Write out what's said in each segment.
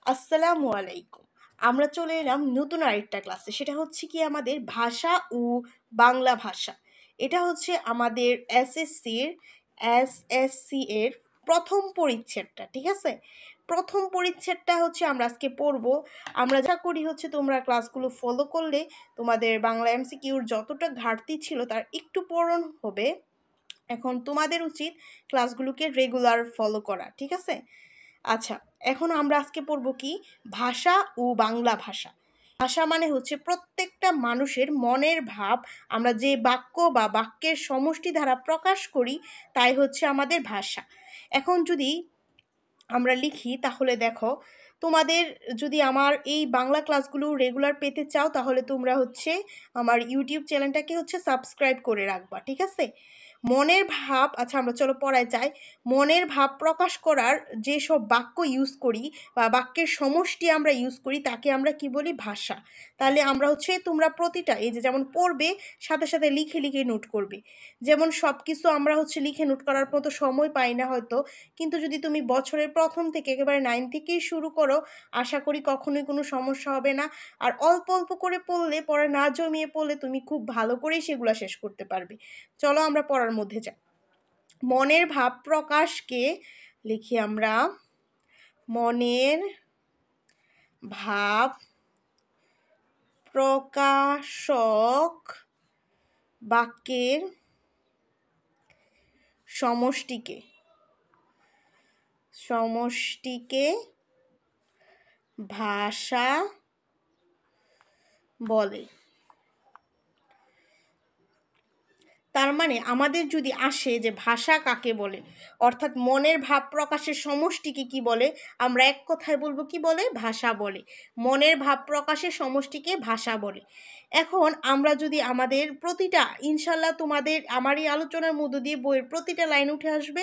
আসসালামু আলাইকুম। আমরা চলে এলাম নতুন আরেকটা ক্লাসে। সেটা হচ্ছে কি আমাদের ভাষা ও বাংলা ভাষা। এটা হচ্ছে আমাদের এসএসসি এর প্রথম পরিচ্ছেদটা, ঠিক আছে? প্রথম পরিচ্ছেদটা হচ্ছে আমরা আজকে পড়ব। আমরা যা করি হচ্ছে তোমরা ক্লাসগুলো ফলো করলে তোমাদের বাংলা এমসিকিউর যতটা ঘাটতি ছিল তার একটু পূরণ হবে। এখন তোমাদের উচিত ক্লাসগুলোকে রেগুলার ফলো করা, ঠিক আছে? আচ্ছা, এখন আমরা আজকে পড়ব কি ভাষা ও বাংলা ভাষা। ভাষা মানে হচ্ছে প্রত্যেকটা মানুষের মনের ভাব, আমরা যে বাক্য বা বাক্যের সমষ্টি দ্বারা প্রকাশ করি তাই হচ্ছে আমাদের ভাষা। এখন যদি আমরা লিখি তাহলে দেখো, তোমাদের যদি আমার এই বাংলা ক্লাসগুলো রেগুলার পেতে চাও তাহলে তোমরা হচ্ছে আমার ইউটিউব চ্যানেলটাকে হচ্ছে সাবস্ক্রাইব করে রাখবা, ঠিক আছে? মনের ভাব, আচ্ছা আমরা চলো পড়ায় যাই। মনের ভাব প্রকাশ করার যেসব বাক্য ইউজ করি বা বাক্যের সমষ্টি আমরা ইউজ করি তাকে আমরা কি বলি? ভাষা। তাহলে আমরা হচ্ছে তোমরা প্রতিটা এই যে যেমন পড়বে সাথে সাথে লিখে লিখে নোট করবে। যেমন সব কিছু আমরা হচ্ছে লিখে নোট করার মতো সময় পাই না হয়তো, কিন্তু যদি তুমি বছরের প্রথম থেকে একেবারে 9 থেকেই শুরু করো, আশা করি কখনোই কোনো সমস্যা হবে না। আর অল্প অল্প করে পড়লে, পড়া না জমিয়ে পড়লে তুমি খুব ভালো করেই সেগুলো শেষ করতে পারবে। চলো আমরা পড়ার মধ্যে যাই। মনের ভাব প্রকাশকে লিখি আমরা মনের ভাব প্রকাশক বাক্যের সমষ্টিকে ভাষা বলে। তার মানে আমাদের যদি আসে যে ভাষা কাকে বলে, অর্থাৎ মনের ভাব প্রকাশের সমষ্টিকে কি বলে, আমরা এক কথায় বলবো কি বলে? ভাষা বলে। মনের ভাব প্রকাশের সমষ্টিকে ভাষা বলে। এখন আমরা যদি আমাদের প্রতিটা, ইনশাল্লাহ তোমাদের আমার এই আলোচনার মধ্য দিয়ে বইয়ের প্রতিটা লাইন উঠে আসবে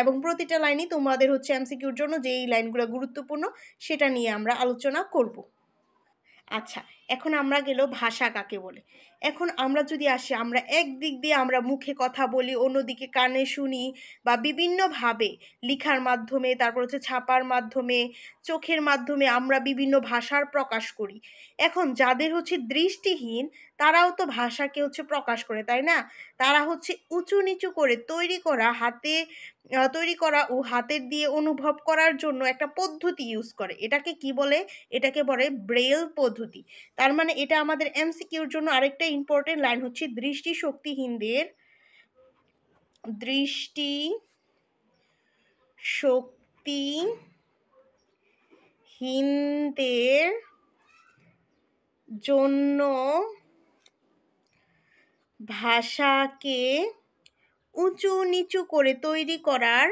এবং প্রতিটা লাইনই তোমাদের হচ্ছে এমসিকিউর জন্য যে এই লাইনগুলো গুরুত্বপূর্ণ সেটা নিয়ে আমরা আলোচনা করব। আচ্ছা, এখন আমরা গেল ভাষা কাকে বলে। এখন আমরা যদি আসি, আমরা একদিক দিয়ে আমরা মুখে কথা বলি, অন্যদিকে কানে শুনি বা বিভিন্নভাবে লিখার মাধ্যমে, তারপর হচ্ছে ছাপার মাধ্যমে, চোখের মাধ্যমে আমরা বিভিন্ন ভাষার প্রকাশ করি। এখন যাদের হচ্ছে দৃষ্টিহীন তারাও তো ভাষাকে হচ্ছে প্রকাশ করে, তাই না? তারা হচ্ছে উঁচু নিচু করে তৈরি করা ও হাতের দিয়ে অনুভব করার জন্য একটা পদ্ধতি ইউজ করে। এটাকে কি বলে? এটাকে বলে ব্রেল পদ্ধতি। তার মানে এটা আমাদের এমসিকিউর জন্য আরেকটা ইম্পর্টেন্ট লাইন হচ্ছে দৃষ্টিশক্তিহীনদের জন্য ভাষাকে উঁচু নিচু করে তৈরি করার,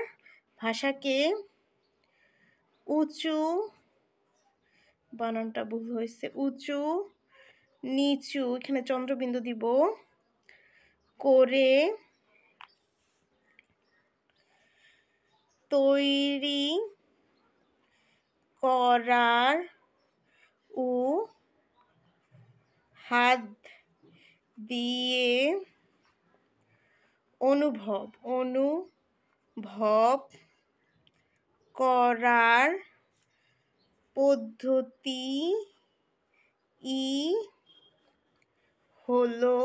ভাষাকে উঁচু, বানানটা ভুল হয়েছে, উঁচু নিচু, এখানে চন্দ্রবিন্দু দিব, করে তৈরি করার ও হাত দিয়ে অনুভব করার পদ্ধতি হলো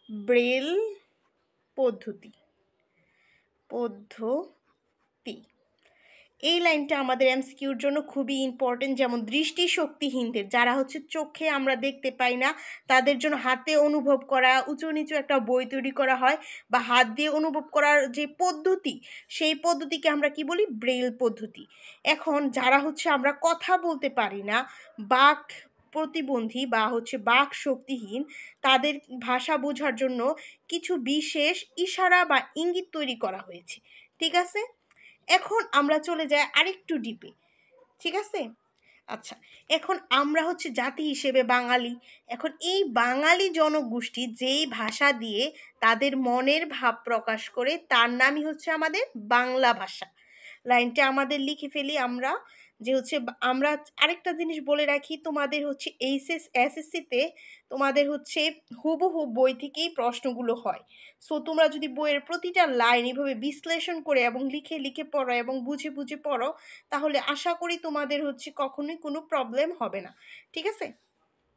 ব্রেল পদ্ধতি। এই লাইনটা আমাদের এমসিকিউর জন্য খুবই ইম্পর্টেন্ট। যেমন দৃষ্টিশক্তিহীনদের, যারা হচ্ছে চোখে আমরা দেখতে পাই না, তাদের জন্য হাতে অনুভব করা, উঁচু নিচু একটা বই তৈরি করা হয় বা হাত দিয়ে অনুভব করার যে পদ্ধতি, সেই পদ্ধতিকে আমরা কি বলি? ব্রেল পদ্ধতি। এখন যারা হচ্ছে আমরা কথা বলতে পারি না, বাক প্রতিবন্ধী বা হচ্ছে বাক শক্তিহীন, তাদের ভাষা বোঝার জন্য কিছু বিশেষ ইশারা বা ইঙ্গিত তৈরি করা হয়েছে, ঠিক আছে? এখন আমরা চলে যাই আরেকটু ডিপে, ঠিক আছে? আচ্ছা, এখন আমরা হচ্ছে জাতি হিসেবে বাঙালি। এখন এই বাঙালি জনগোষ্ঠী যেই ভাষা দিয়ে তাদের মনের ভাব প্রকাশ করে তার নামই হচ্ছে আমাদের বাংলা ভাষা। লাইনটা আমাদের লিখে ফেলি আমরা, যে হচ্ছে আমরা আরেকটা জিনিস বলে রাখি, তোমাদের হচ্ছে এসএসসিতে তোমাদের হচ্ছে হুবহু বই থেকেই প্রশ্নগুলো হয়। সো তোমরা যদি বইয়ের প্রতিটা লাইন এভাবে বিশ্লেষণ করে এবং লিখে লিখে পড়ো এবং বুঝে বুঝে পড়ো, তাহলে আশা করি তোমাদের হচ্ছে কখনোই কোনো প্রবলেম হবে না। ঠিক আছে,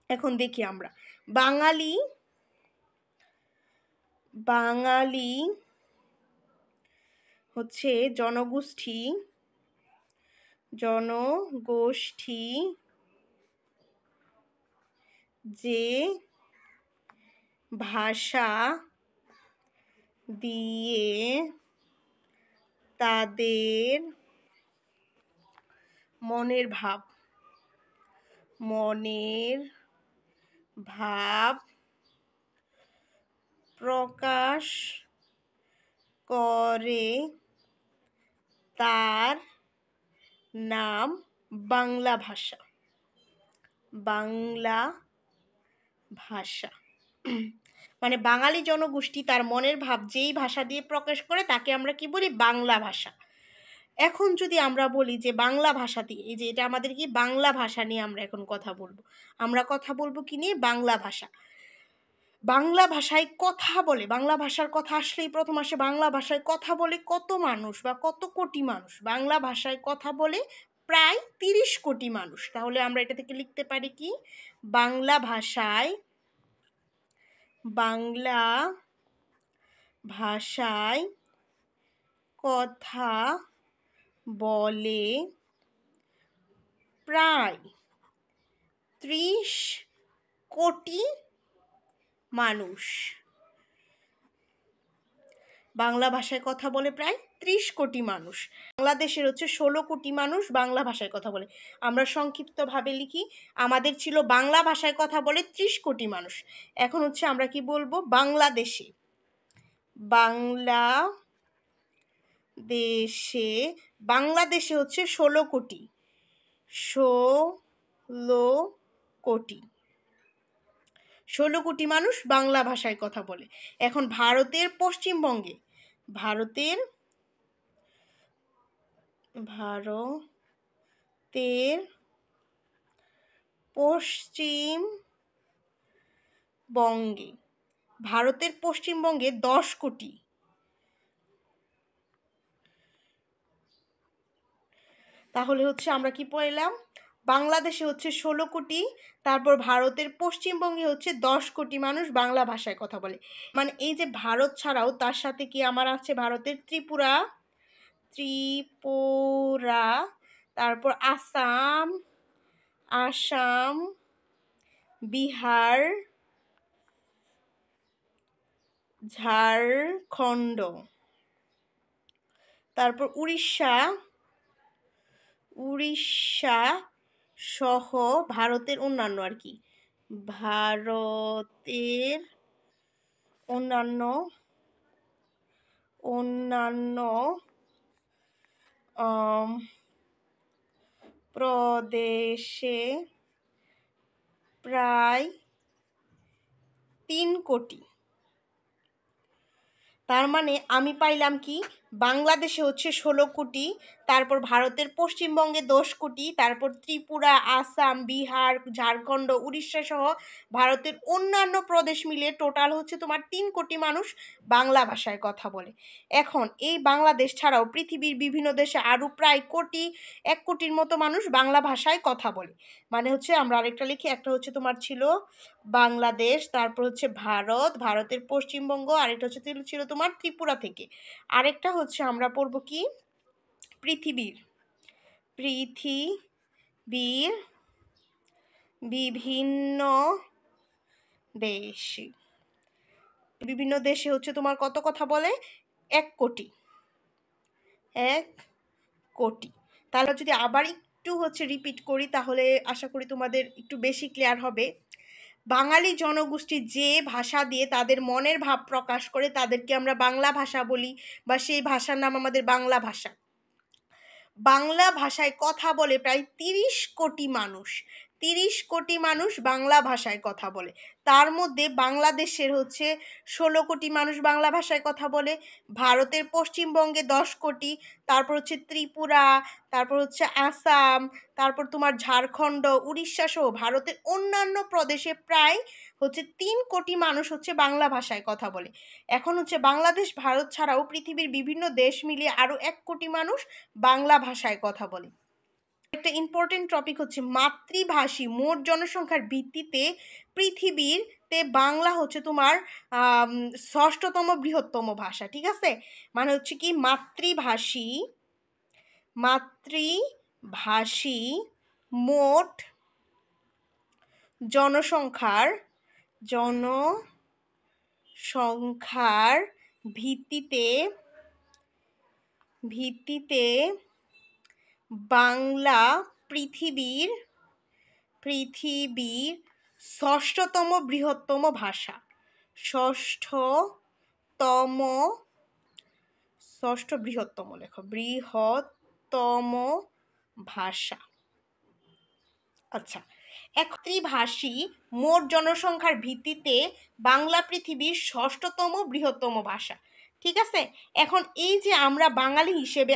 এখন দেখি আমরা বাঙালি বাঙালি হচ্ছে জনগোষ্ঠী যে ভাষা দিয়ে তাদের মনের ভাব প্রকাশ করে তার নাম বাংলা ভাষা। মানে বাঙালি জনগোষ্ঠী তার মনের ভাব যেই ভাষা দিয়ে প্রকাশ করে তাকে আমরা কি বলি? বাংলা ভাষা। এখন যদি আমরা বলি যে বাংলা ভাষা দিয়ে, এই যে এটা আমাদের কি বাংলা ভাষা নিয়ে আমরা এখন কথা বলবো। আমরা কথা বলবো কি নিয়ে? বাংলা ভাষা। বাংলা ভাষায় কথা বলে, বাংলা ভাষার কথা আসলেই প্রথম আসে বাংলা ভাষায় কথা বলে কত মানুষ বা কত কোটি মানুষ? বাংলা ভাষায় কথা বলে প্রায় 30 কোটি মানুষ। তাহলে আমরা এটা থেকে লিখতে পারি কি? বাংলা ভাষায় কথা বলে প্রায় 30 কোটি মানুষ। বাংলা ভাষায় কথা বলে প্রায় 30 কোটি মানুষ। বাংলাদেশের হচ্ছে 16 কোটি মানুষ বাংলা ভাষায় কথা বলে। আমরা সংক্ষিপ্তভাবে লিখি, আমাদের ছিল বাংলা ভাষায় কথা বলে 30 কোটি মানুষ। এখন হচ্ছে আমরা কি বলবো? বাংলাদেশে হচ্ছে 16 কোটি 16 কোটি মানুষ বাংলা ভাষায় কথা বলে। এখন ভারতের পশ্চিমবঙ্গে ভারতের পশ্চিমবঙ্গে 10 কোটি। তাহলে হচ্ছে আমরা কি পেলাম? বাংলাদেশে হচ্ছে 16 কোটি, তারপর ভারতের পশ্চিমবঙ্গে হচ্ছে 10 কোটি মানুষ বাংলা ভাষায় কথা বলে। মানে এই যে ভারত ছাড়াও তার সাথে কি আমার আছে ভারতের ত্রিপুরা, তারপর আসাম, বিহার, ঝাড়খণ্ড, তারপর উড়িষ্যা সহ ভারতের অন্যান্য আর কি, ভারতের অন্যান্য প্রদেশে প্রায় 3 কোটি। তার মানে আমি পাইলাম কি? বাংলাদেশে হচ্ছে 16 কোটি, তারপর ভারতের পশ্চিমবঙ্গে 10 কোটি, তারপর ত্রিপুরা, আসাম, বিহার, ঝাড়খণ্ড, উড়িষ্যা সহ ভারতের অন্যান্য প্রদেশ মিলে টোটাল হচ্ছে তোমার 3 কোটি মানুষ বাংলা ভাষায় কথা বলে। এখন এই বাংলাদেশ ছাড়াও পৃথিবীর বিভিন্ন দেশে আরও প্রায় 1 কোটির মতো মানুষ বাংলা ভাষায় কথা বলে। মানে হচ্ছে আমরা আরেকটা লিখি, একটা হচ্ছে তোমার ছিল বাংলাদেশ, তারপর হচ্ছে ভারতের পশ্চিমবঙ্গ, আরেকটা হচ্ছে ছিল তোমার ত্রিপুরা থেকে, আরেকটা হচ্ছে আমরা পড়ব কি? পৃথিবীর বিভিন্ন দেশে হচ্ছে তোমার কত কথা বলে? 1 কোটি। তাহলে যদি আবার একটু হচ্ছে রিপিট করি, তাহলে আশা করি তোমাদের একটু বেশি ক্লিয়ার হবে। বাঙালি জনগোষ্ঠী যে ভাষা দিয়ে তাদের মনের ভাব প্রকাশ করে তাদেরকে আমরা বাংলা ভাষা বলি, বা সেই ভাষার নাম আমাদের বাংলা ভাষা। বাংলা ভাষায় কথা বলে প্রায় 30 কোটি মানুষ। 30 কোটি মানুষ বাংলা ভাষায় কথা বলে। তার মধ্যে বাংলাদেশের হচ্ছে 16 কোটি মানুষ বাংলা ভাষায় কথা বলে, ভারতের পশ্চিমবঙ্গে 10 কোটি, তারপর হচ্ছে ত্রিপুরা, তারপর হচ্ছে আসাম, তারপর তোমার ঝাড়খণ্ড, উড়িষ্যা সহ ভারতের অন্যান্য প্রদেশে প্রায় হচ্ছে 3 কোটি মানুষ হচ্ছে বাংলা ভাষায় কথা বলে। এখন হচ্ছে বাংলাদেশ ভারত ছাড়াও পৃথিবীর বিভিন্ন দেশ মিলিয়ে আরও 1 কোটি মানুষ বাংলা ভাষায় কথা বলে। একটা ইম্পর্টেন্ট টপিক হচ্ছে মাতৃভাষী মোট জনসংখ্যার ভিত্তিতে পৃথিবীরতে বাংলা হচ্ছে তোমার 6ষ্ঠতম বৃহত্তম ভাষা। ঠিক আছে, মানে হচ্ছে কি মাতৃভাষী মোট জনসংখ্যার ভিত্তিতে বাংলা পৃথিবীর 6ষ্ঠতম বৃহত্তম ভাষা। ষষ্ঠ বৃহত্তম বৃহত্তম ভাষা। আচ্ছা, মাতৃভাষী মোট জনসংখ্যার ভিত্তিতে বাংলা পৃথিবীর 6ষ্ঠতম বৃহত্তম ভাষা। ঠিক আছে, এখন এই যে আমরা বাঙালি হিসেবে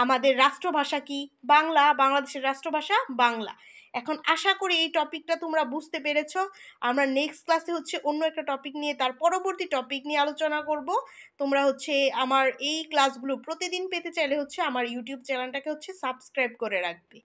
আমাদের রাষ্ট্রভাষা কি? বাংলা। বাংলাদেশের রাষ্ট্রভাষা বাংলা। এখন আশা করি এই টপিকটা তোমরা বুঝতে পেরেছো। আমরা নেক্সট ক্লাসে হচ্ছে অন্য একটা টপিক নিয়ে, তার পরবর্তী টপিক নিয়ে আলোচনা করব। তোমরা হচ্ছে আমার এই ক্লাসগুলো প্রতিদিন পেতে চাইলে হচ্ছে আমার ইউটিউব চ্যানেলটাকে হচ্ছে সাবস্ক্রাইব করে রাখবে।